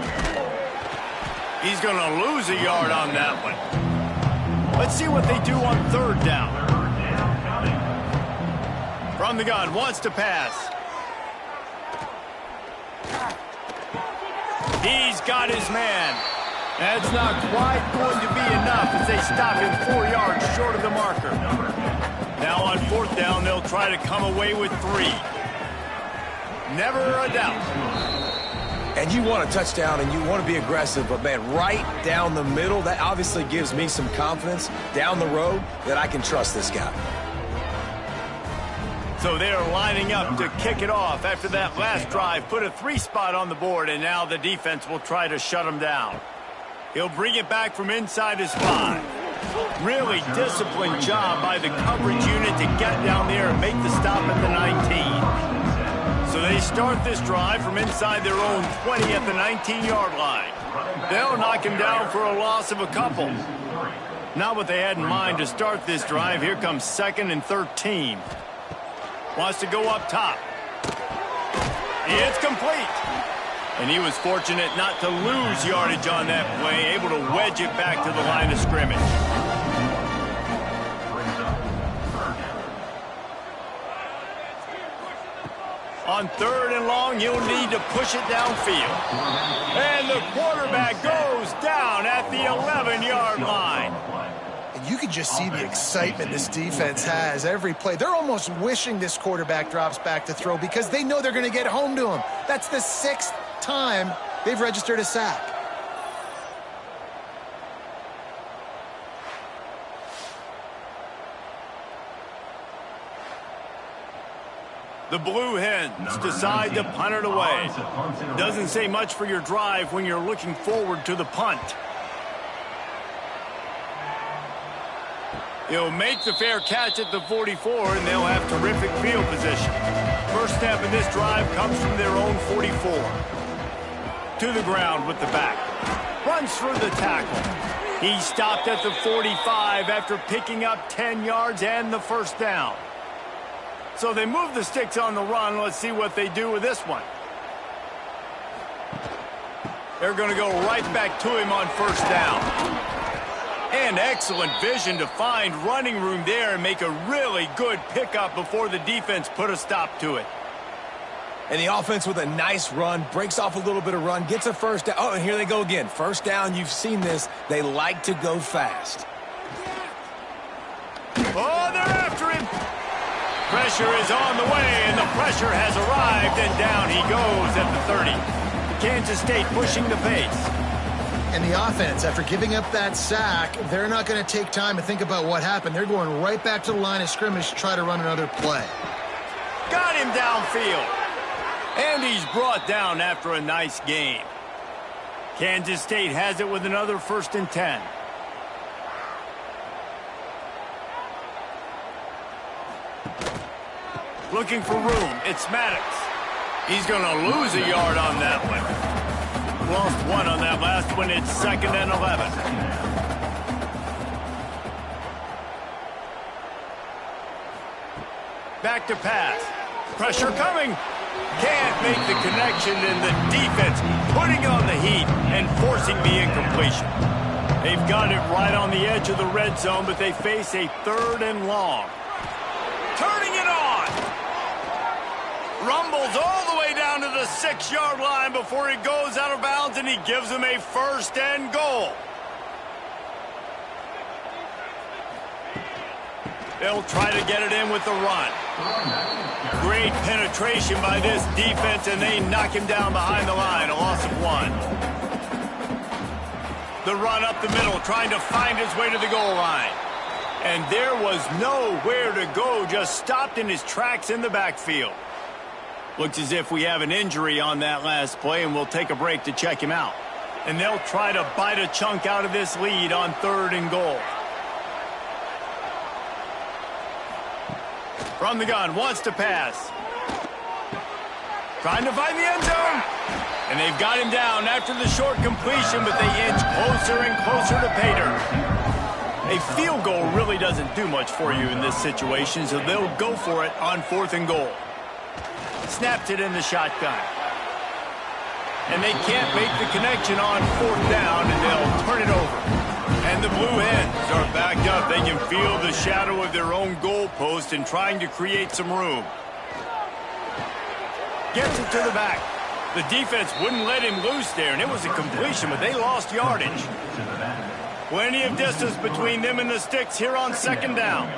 He's going to lose a yard on that one. Let's see what they do on 3rd down. From the gun, wants to pass. He's got his man. That's not quite going to be enough as they stop him 4 yards short of the marker. Now on 4th down, they'll try to come away with 3. Never a doubt. And you want a touchdown and you want to be aggressive, but, man, right down the middle, that obviously gives me some confidence down the road that I can trust this guy. So they're lining up to kick it off after that last drive. Put a 3 spot on the board, and now the defense will try to shut him down. He'll bring it back from inside his 5. Really disciplined job by the coverage unit to get down there and make the stop at the 19. So they start this drive from inside their own 20 at the 19-yard line. They'll knock him down for a loss of a couple. Not what they had in mind to start this drive. Here comes 2nd and 13. Wants to go up top. It's complete. And he was fortunate not to lose yardage on that play, able to wedge it back to the line of scrimmage. On 3rd and long, he'll need to push it downfield. And the quarterback goes down at the 11-yard line. And you can just see the excitement this defense has every play. They're almost wishing this quarterback drops back to throw because they know they're going to get home to him. That's the 6th time they've registered a sack. The Blue Hens decide to punt it away. Doesn't say much for your drive when you're looking forward to the punt. He'll make the fair catch at the 44, and they'll have terrific field position. First step in this drive comes from their own 44. To the ground with the back. Runs through the tackle. He stopped at the 45 after picking up 10 yards and the 1st down. So they move the sticks on the run. Let's see what they do with this one. They're going to go right back to him on 1st down. And excellent vision to find running room there and make a really good pickup before the defense put a stop to it. And the offense with a nice run, breaks off a little bit of run, gets a first down. Oh, and here they go again. First down, you've seen this. They like to go fast. Oh, they're after him. Pressure is on the way, and the pressure has arrived, and down he goes at the 30. Kansas State pushing the pace. And the offense, after giving up that sack, they're not going to take time to think about what happened. They're going right back to the line of scrimmage to try to run another play. Got him downfield. And he's brought down after a nice game. Kansas State has it with another 1st and 10. Looking for room. It's Maddox. He's going to lose a yard on that one. Lost 1 on that last one. It's 2nd and 11. Back to pass. Pressure coming. Can't make the connection, and the defense putting on the heat and forcing the incompletion. They've got it right on the edge of the red zone, but they face a 3rd and long. Turning it on. Rumbles all the way down to the 6-yard line before he goes out of bounds, and he gives them a 1st and goal. They'll try to get it in with the run. Great penetration by this defense, and they knock him down behind the line. A loss of 1. The run up the middle, trying to find his way to the goal line. And there was nowhere to go, just stopped in his tracks in the backfield. Looks as if we have an injury on that last play, and we'll take a break to check him out. And they'll try to bite a chunk out of this lead on 3rd and goal. From the gun, wants to pass. Trying to find the end zone. And they've got him down after the short completion, but they inch closer and closer to pay dirt. A field goal really doesn't do much for you in this situation, so they'll go for it on 4th and goal. Snapped it in the shotgun. And they can't make the connection on 4th down, and they'll turn it over. And the Blue Hens are backed up. They can feel the shadow of their own goalpost and trying to create some room. Gets it to the back. The defense wouldn't let him loose there, and it was a completion, but they lost yardage. Plenty of distance between them and the sticks here on 2nd down.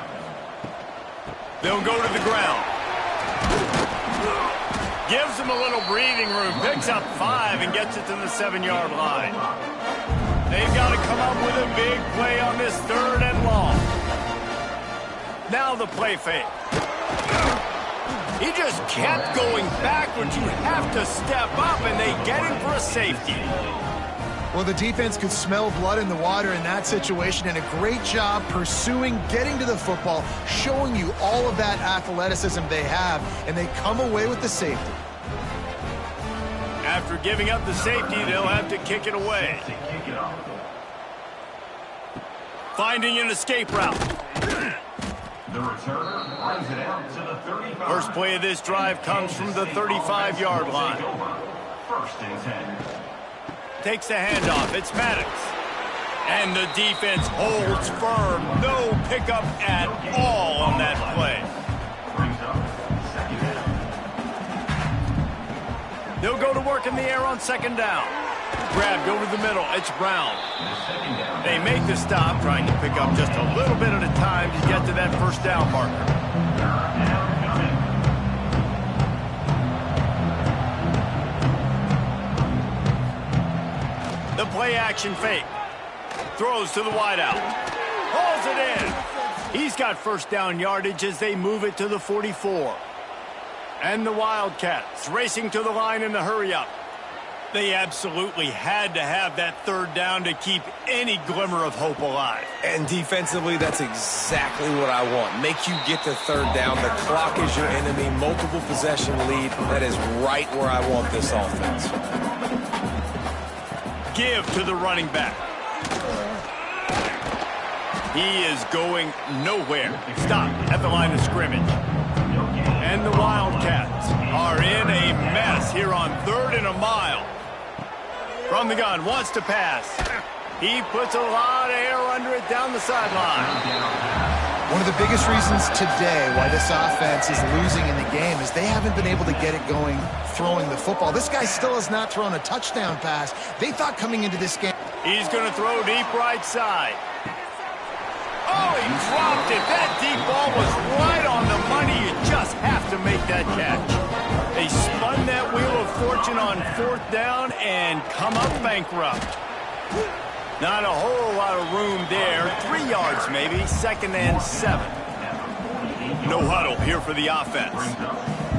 They'll go to the ground. Gives them a little breathing room. Picks up 5 and gets it to the 7-yard line. They've got to come up with a big play on this 3rd and long. Now the play fake. He just kept going backwards. You have to step up, and they get him for a safety. Well, the defense could smell blood in the water in that situation, and a great job pursuing, getting to the football, showing you all of that athleticism they have, and they come away with the safety. After giving up the safety, they'll have to kick it away. Finding an escape route. The returner brings it out to the 35. First play of this drive comes from the 35-yard line. 1st and 10. Takes the handoff. It's Maddox. And the defense holds firm. No pickup at all on that play. Brings up 2nd down. They'll go to work in the air on 2nd down. Grabbed over the middle. It's Brown. They make the stop, trying to pick up just a little bit at a time to get to that 1st down marker. The play action fake. Throws to the wideout. Hauls it in. He's got 1st down yardage as they move it to the 44. And the Wildcats racing to the line in the hurry-up. They absolutely had to have that 3rd down to keep any glimmer of hope alive. And defensively, that's exactly what I want. Make you get to 3rd down. The clock is your enemy. Multiple possession lead. That is right where I want this offense. Give to the running back. He is going nowhere. Stop at the line of scrimmage. And the Wildcats are in a mess here on 3rd and a mile. From the gun, wants to pass. He puts a lot of air under it down the sideline. One of the biggest reasons today why this offense is losing in the game is they haven't been able to get it going throwing the football. This guy still has not thrown a touchdown pass. They thought coming into this game. He's going to throw deep right side. Oh, he dropped it. That deep ball was right on the money. You just have to make that catch. They spun that wheel of fortune on 4th down and come up bankrupt. Not a whole lot of room there. 3 yards maybe. 2nd and 7. No huddle here for the offense.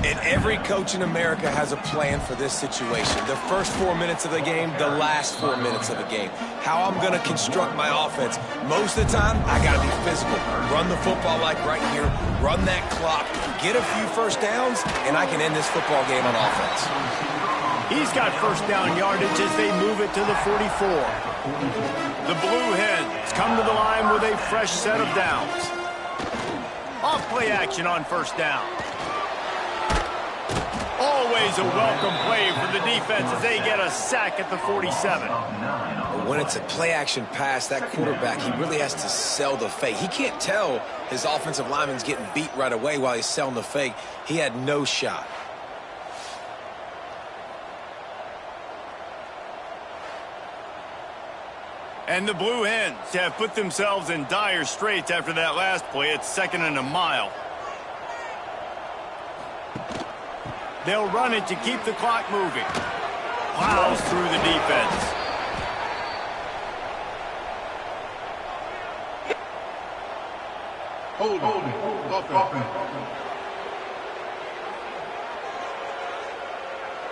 And every coach in America has a plan for this situation. The first 4 minutes of the game, the last 4 minutes of the game. How I'm going to construct my offense. Most of the time, I got to be physical. Run the football like right here. Run that clock. Get a few first downs, and I can end this football game on offense. He's got first down yardage as they move it to the 44. The Blue Hens come to the line with a fresh set of downs. Off play action on first down. Always a welcome play for the defense as they get a sack at the 47. When it's a play-action pass, that quarterback, he really has to sell the fake. He can't tell his offensive lineman's getting beat right away while he's selling the fake. He had no shot. And the Blue Hens have put themselves in dire straits after that last play. It's 2nd and a mile. They'll run it to keep the clock moving. Plows through the defense.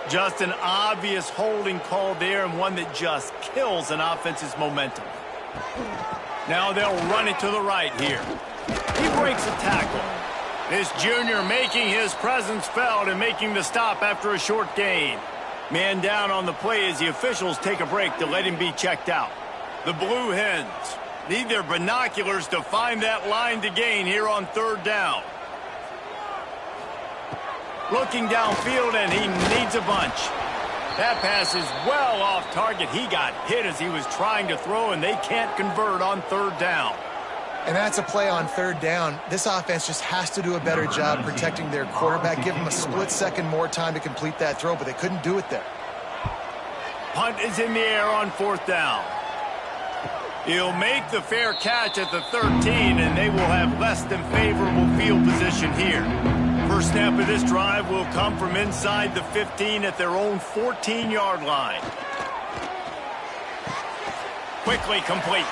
Just an obvious holding call there, and one that just kills an offense's momentum. Now they'll run it to the right here. He breaks a tackle. This junior making his presence felt and making the stop after a short gain. Man down on the play as the officials take a break to let him be checked out. The Blue Hens need their binoculars to find that line to gain here on 3rd down. Looking downfield, and he needs a bunch. That pass is well off target. He got hit as he was trying to throw, and they can't convert on 3rd down. And that's a play on 3rd down. This offense just has to do a better job protecting their quarterback. Give him a split second more time to complete that throw, but they couldn't do it there. Punt is in the air on 4th down. He'll make the fair catch at the 13, and they will have less than favorable field position here. First snap of this drive will come from inside the 15 at their own 14-yard line. Quickly complete.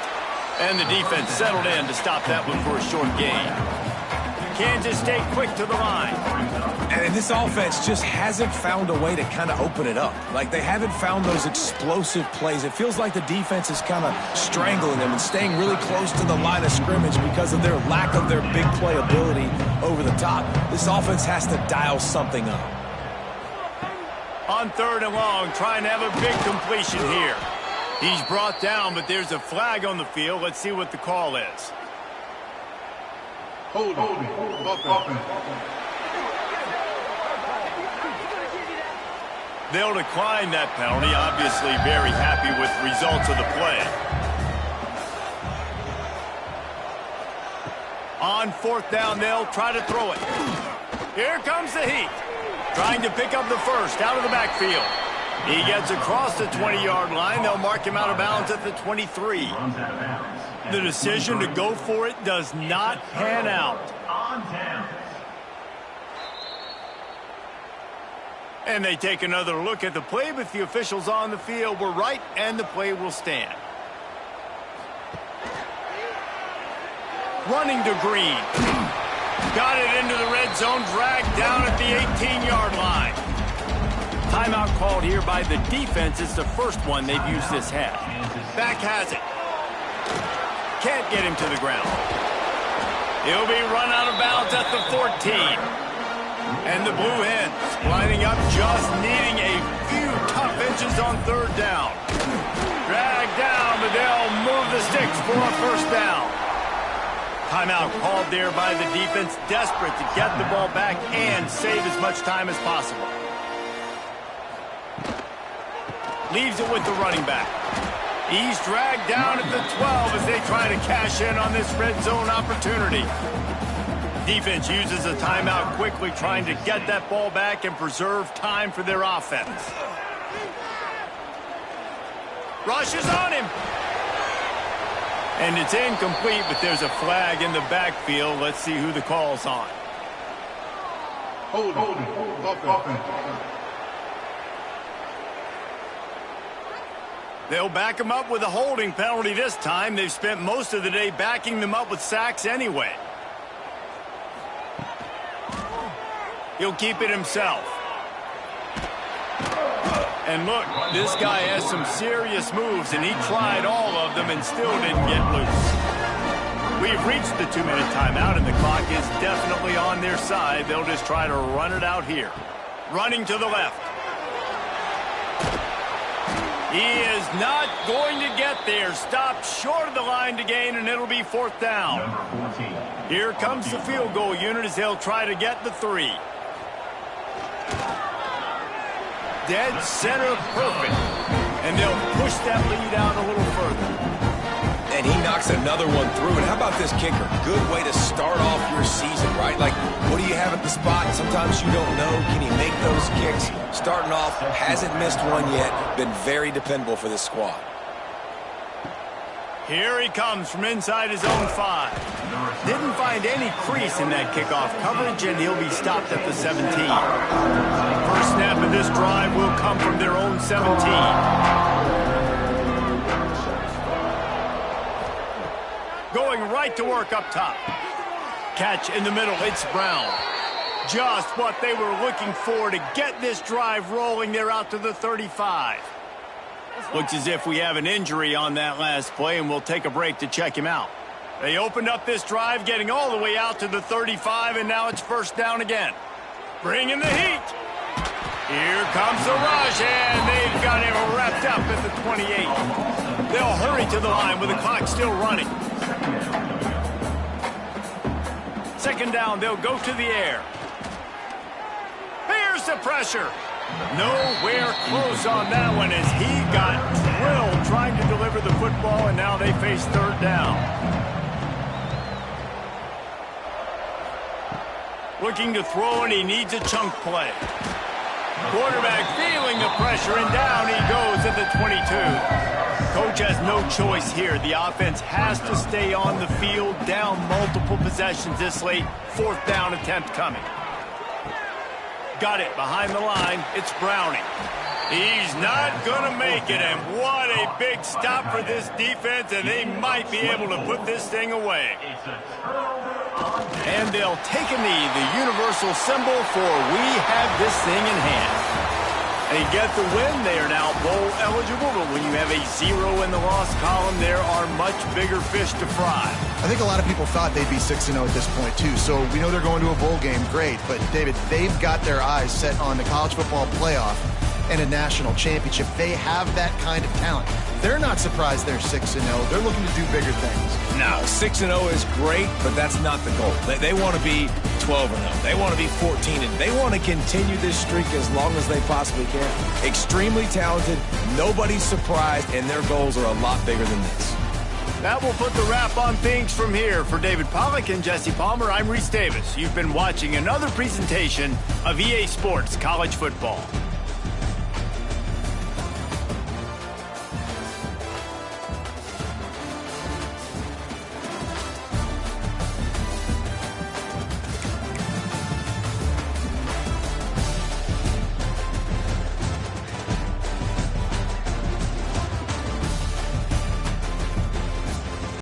And the defense settled in to stop that one for a short gain. Kansas State quick to the line. And this offense just hasn't found a way to kind of open it up. Like, they haven't found those explosive plays. It feels like the defense is kind of strangling them and staying really close to the line of scrimmage because of their lack of their big play ability over the top. This offense has to dial something up. On 3rd and long, trying to have a big completion here. He's brought down, but there's a flag on the field. Let's see what the call is. Hold on. They'll decline that penalty. Obviously very happy with the results of the play. On 4th down, they'll try to throw it. Here comes the heat. Trying to pick up the first out of the backfield. He gets across the 20-yard line. They'll mark him out of bounds at the 23. The decision to go for it does not pan out. And they take another look at the play, but the officials on the field were right, and the play will stand. Running to Green. Got it into the red zone, dragged down at the 18-yard line. Timeout called here by the defense. It's the first one they've used this half. Back has it. Can't get him to the ground. He'll be run out of bounds at the 14. And the Blue Hens lining up, just needing a few tough inches on 3rd down. Dragged down, but they'll move the sticks for a first down. Timeout called there by the defense, desperate to get the ball back and save as much time as possible. Leaves it with the running back. He's dragged down at the 12 as they try to cash in on this red zone opportunity. Defense uses a timeout quickly, trying to get that ball back and preserve time for their offense. Rushes on him. And it's incomplete, but there's a flag in the backfield. Let's see who the call's on. Hold it. They'll back him up with a holding penalty this time. They've spent most of the day backing them up with sacks anyway. He'll keep it himself. And look, this guy has some serious moves, and he tried all of them and still didn't get loose. We've reached the 2-minute timeout, and the clock is definitely on their side. They'll just try to run it out here. Running to the left. He is not going to get there. Stopped short of the line to gain, and it'll be 4th down. Here comes the field goal unit as they'll try to get the 3. Dead center perfect. And they'll push that lead out a little further. And he knocks another one through. And how about this kicker? Good way to start off your season, right? Like, what do you have at the spot? Sometimes you don't know. Can he make those kicks? Starting off, hasn't missed one yet. Been very dependable for this squad. Here he comes from inside his own 5. Didn't find any crease in that kickoff coverage, and he'll be stopped at the 17. First snap of this drive will come from their own 17. Going right to work up top. Catch in the middle, it's Brown. Just what they were looking for to get this drive rolling. They're out to the 35. Looks as if we have an injury on that last play, and we'll take a break to check him out. They opened up this drive, getting all the way out to the 35, and now it's 1st down again. Bringing the heat. Here comes the rush, and they've got him wrapped up at the 28. They'll hurry to the line with the clock still running. 2nd down, they'll go to the air. Here's the pressure. Nowhere close on that one as he got drilled trying to deliver the football, and now they face 3rd down. Looking to throw, and he needs a chunk play. Quarterback feeling the pressure, and down he goes at the 22. Coach has no choice here. The offense has to stay on the field, down multiple possessions this late. 4th down attempt coming. Got it behind the line. It's Browning. He's not going to make it, and what a big stop for this defense, and they might be able to put this thing away. And they'll take a knee, the universal symbol for we have this thing in hand. They get the win. They are now bowl eligible, but when you have a 0 in the loss column, there are much bigger fish to fry. I think a lot of people thought they'd be 6-0 at this point, too. So we know they're going to a bowl game. Great. But, David, they've got their eyes set on the college football playoff and a national championship. They have that kind of talent. They're not surprised they're 6-0. They're looking to do bigger things. No, 6-0 is great, but that's not the goal. They want to be 12-0. They want to be 14-0. They want to continue this streak as long as they possibly can. Extremely talented. Nobody's surprised, and their goals are a lot bigger than this. That will put the wrap on things from here. For David Pollack and Jesse Palmer, I'm Reese Davis. You've been watching another presentation of EA Sports College Football.